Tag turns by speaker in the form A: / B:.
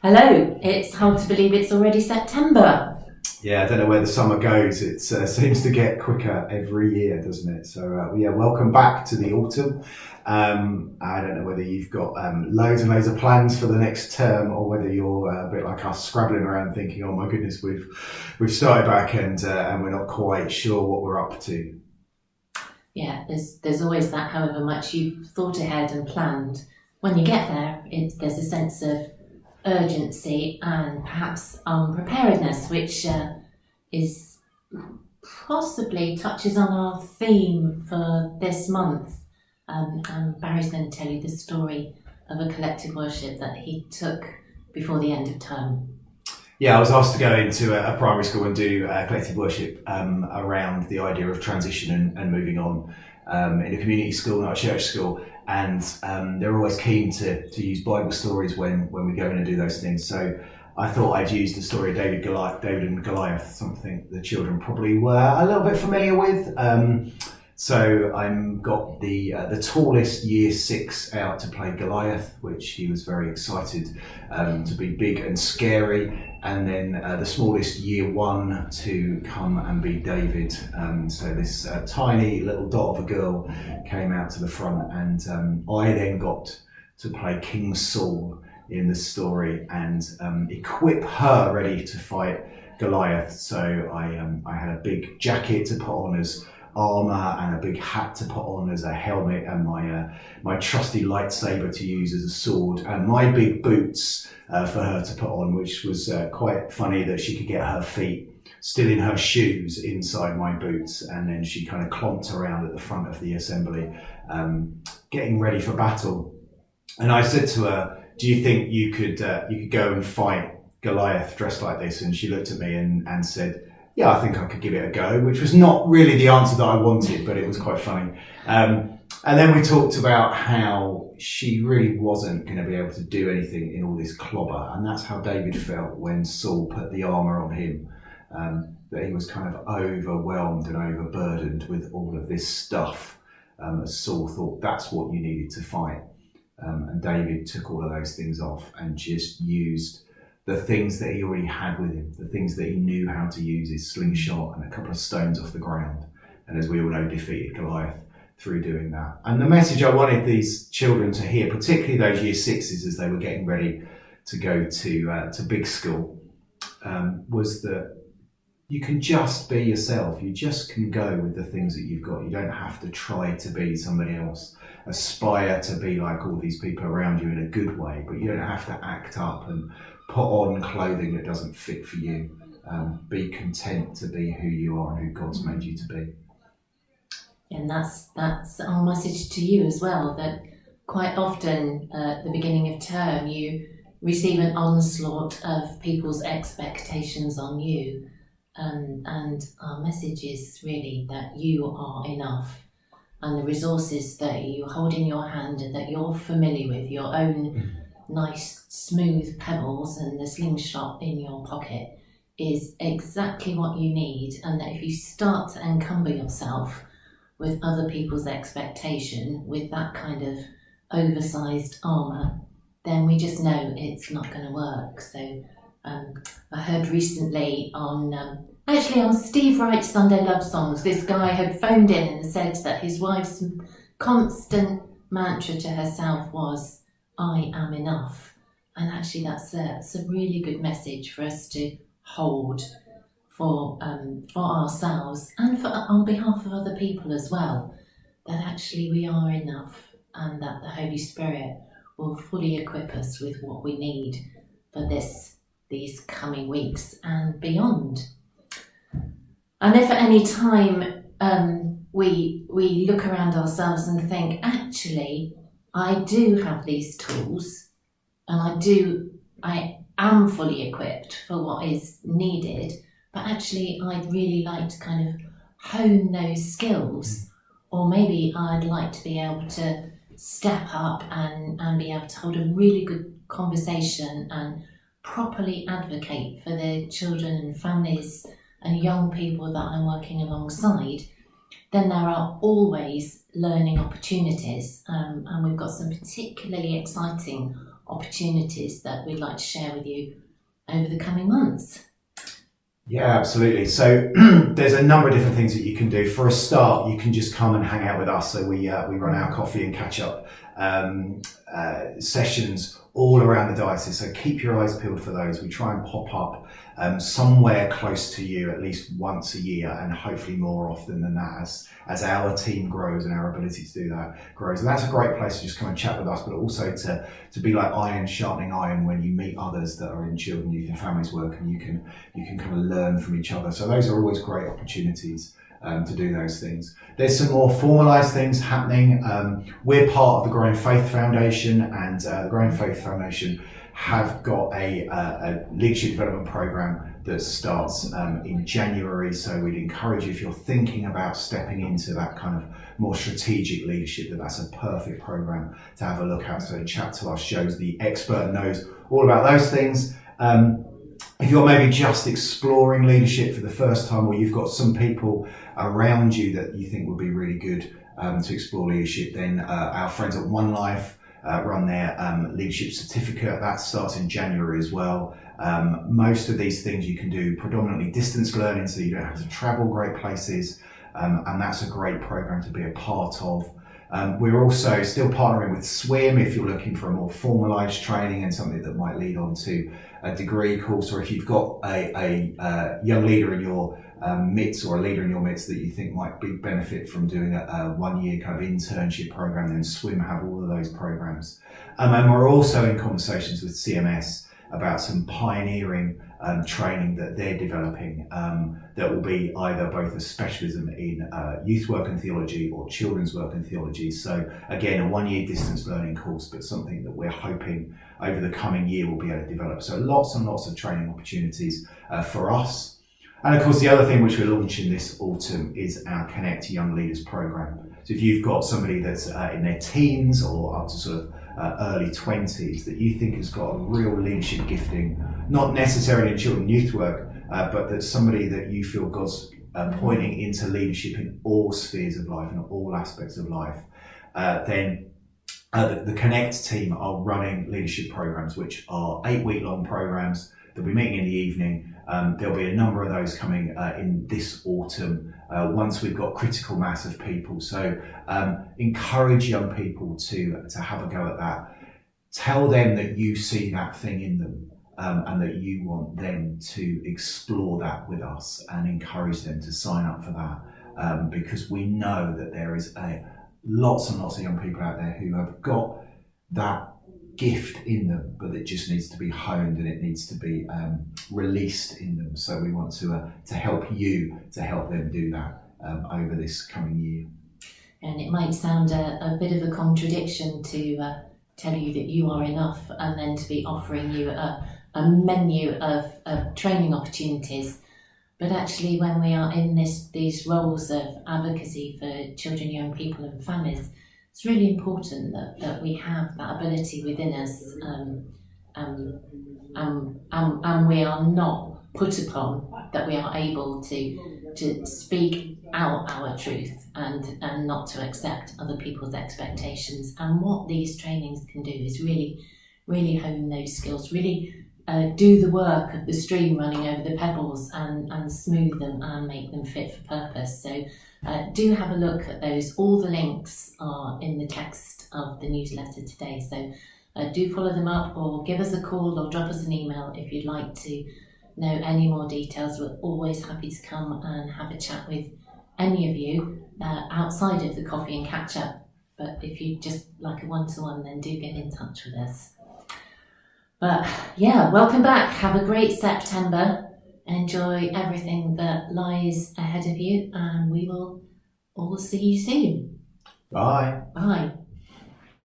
A: Hello, it's hard to believe it's already September.
B: Yeah, I don't know where the summer goes. It seems to get quicker every year, doesn't it? So, welcome back to the autumn. I don't know whether you've got loads and loads of plans for the next term, or whether you're a bit like us, scrabbling around thinking, "Oh my goodness, we've started back and we're not quite sure what we're up to."
A: Yeah, there's always that. However much you've thought ahead and planned, when you get there, there's a sense of urgency and perhaps unpreparedness, which is possibly touches on our theme for this month. And Barry's going to tell you the story of a collective worship that he took before the end of term.
B: Yeah, I was asked to go into a primary school and do collective worship around the idea of transition and moving on in a community school, not a church school. And they're always keen to use Bible stories when we go in and do those things. So I thought I'd use the story of David and Goliath, something the children probably were a little bit familiar with. So I'm got the tallest year 6 out to play Goliath, which he was very excited to be big and scary. And then the smallest year 1 to come and be David. So this tiny little dot of a girl came out to the front, and I then got to play King Saul in the story and equip her ready to fight Goliath. So I had a big jacket to put on as armour and a big hat to put on as a helmet, and my trusty lightsaber to use as a sword, and my big boots for her to put on, which was quite funny that she could get her feet still in her shoes inside my boots, and then she kind of clomped around at the front of the assembly getting ready for battle. And I said to her, "Do you think you could go and fight Goliath dressed like this?" And she looked at me and said, "Yeah, I think I could give it a go," which was not really the answer that I wanted, but it was quite funny. And then we talked about how she really wasn't going to be able to do anything in all this clobber, and that's how David felt when Saul put the armour on him, that he was kind of overwhelmed and overburdened with all of this stuff, as Saul thought that's what you needed to fight. And David took all of those things off and just used the things that he already had with him, the things that he knew how to use, his slingshot and a couple of stones off the ground. And as we all know, defeated Goliath through doing that. And the message I wanted these children to hear, particularly those year 6s as they were getting ready to go to big school, was that you can just be yourself. You just can go with the things that you've got. You don't have to try to be somebody else. Aspire to be like all these people around you in a good way, but you don't have to act up and put on clothing that doesn't fit for you. Be content to be who you are and who God's made you to be.
A: And that's our message to you as well, that quite often at the beginning of term you receive an onslaught of people's expectations on you, and our message is really that you are enough, and the resources that you hold in your hand and that you're familiar with, your own nice smooth pebbles and the slingshot in your pocket, is exactly what you need. And that if you start to encumber yourself with other people's expectation, with that kind of oversized armour, then we just know it's not going to work. So I heard recently on Steve Wright's Sunday Love Songs, this guy had phoned in and said that his wife's constant mantra to herself was, "I am enough." And actually that's a really good message for us to hold for ourselves and on behalf of other people as well, that actually we are enough, and that the Holy Spirit will fully equip us with what we need for these coming weeks and beyond. And if at any time we look around ourselves and think, actually, I do have these tools, and I am fully equipped for what is needed, but actually I'd really like to kind of hone those skills, or maybe I'd like to be able to step up and be able to hold a really good conversation and properly advocate for the children and families and young people that I'm working alongside, then there are always learning opportunities, and we've got some particularly exciting opportunities that we'd like to share with you over the coming months.
B: Yeah, absolutely. So there's a number of different things that you can do. For a start, you can just come and hang out with us. So we run our coffee and catch up sessions all around the diocese. So keep your eyes peeled for those. We try and pop up somewhere close to you at least once a year, and hopefully more often than that as our team grows and our ability to do that grows. And that's a great place to just come and chat with us, but also to be like iron sharpening iron when you meet others that are in children, youth and families work, and you can kind of learn from each other. So those are always great opportunities to do those things. There's some more formalised things happening. We're part of the Growing Faith Foundation, and the Growing Faith Foundation have got a leadership development program that starts in January. So we'd encourage you, if you're thinking about stepping into that kind of more strategic leadership, that's a perfect program to have a look at. So chat to us, shows the expert knows all about those things. If you're maybe just exploring leadership for the first time, or you've got some people around you that you think would be really good to explore leadership, then our friends at One Life run their leadership certificate. That starts in January as well. Most of these things you can do predominantly distance learning, so you don't have to travel great places, and that's a great program to be a part of. We're also still partnering with SWIM if you're looking for a more formalised training and something that might lead on to a degree course, or if you've got a young leader in your midst, or a leader in your midst that you think might benefit from doing a 1 year kind of internship program, then SWIM have all of those programs. And we're also in conversations with CMS about some pioneering training that they're developing that will be either both a specialism in youth work and theology or children's work and theology. So again, a 1 year distance learning course, but something that we're hoping over the coming year we'll be able to develop. So lots and lots of training opportunities for us. And of course, the other thing which we're launching this autumn is our Connect Young Leaders program. So if you've got somebody that's in their teens or up to sort of early 20s that you think has got a real leadership gifting, not necessarily in children and youth work, but that's somebody that you feel God's pointing into leadership in all spheres of life and all aspects of life, then the Connect team are running leadership programs, which are 8-week-long programs. They'll be meeting in the evening. There'll be a number of those coming in this autumn once we've got critical mass of people. So encourage young people to have a go at that. Tell them that you see that thing in them and that you want them to explore that with us, and encourage them to sign up for that because we know that there is lots and lots of young people out there who have got that gift in them, but it just needs to be honed and it needs to be released in them. So we want to help you to help them do that over this coming year.
A: And it might sound a bit of a contradiction to tell you that you are enough and then to be offering you a menu of training opportunities. But actually, when we are in these roles of advocacy for children, young people and families, it's really important that we have that ability within us, and we are not put upon, that we are able to speak out our truth and not to accept other people's expectations. And what these trainings can do is really, really hone those skills, really do the work of the stream running over the pebbles and smooth them and make them fit for purpose. So do have a look at those. All the links are in the text of the newsletter today. So do follow them up, or give us a call or drop us an email if you'd like to know any more details. We're always happy to come and have a chat with any of you outside of the coffee and catch up. But if you just like a one-to-one, then do get in touch with us. But yeah, welcome back. Have a great September. Enjoy everything that lies ahead of you, and we will all see you soon.
B: Bye.
A: Bye.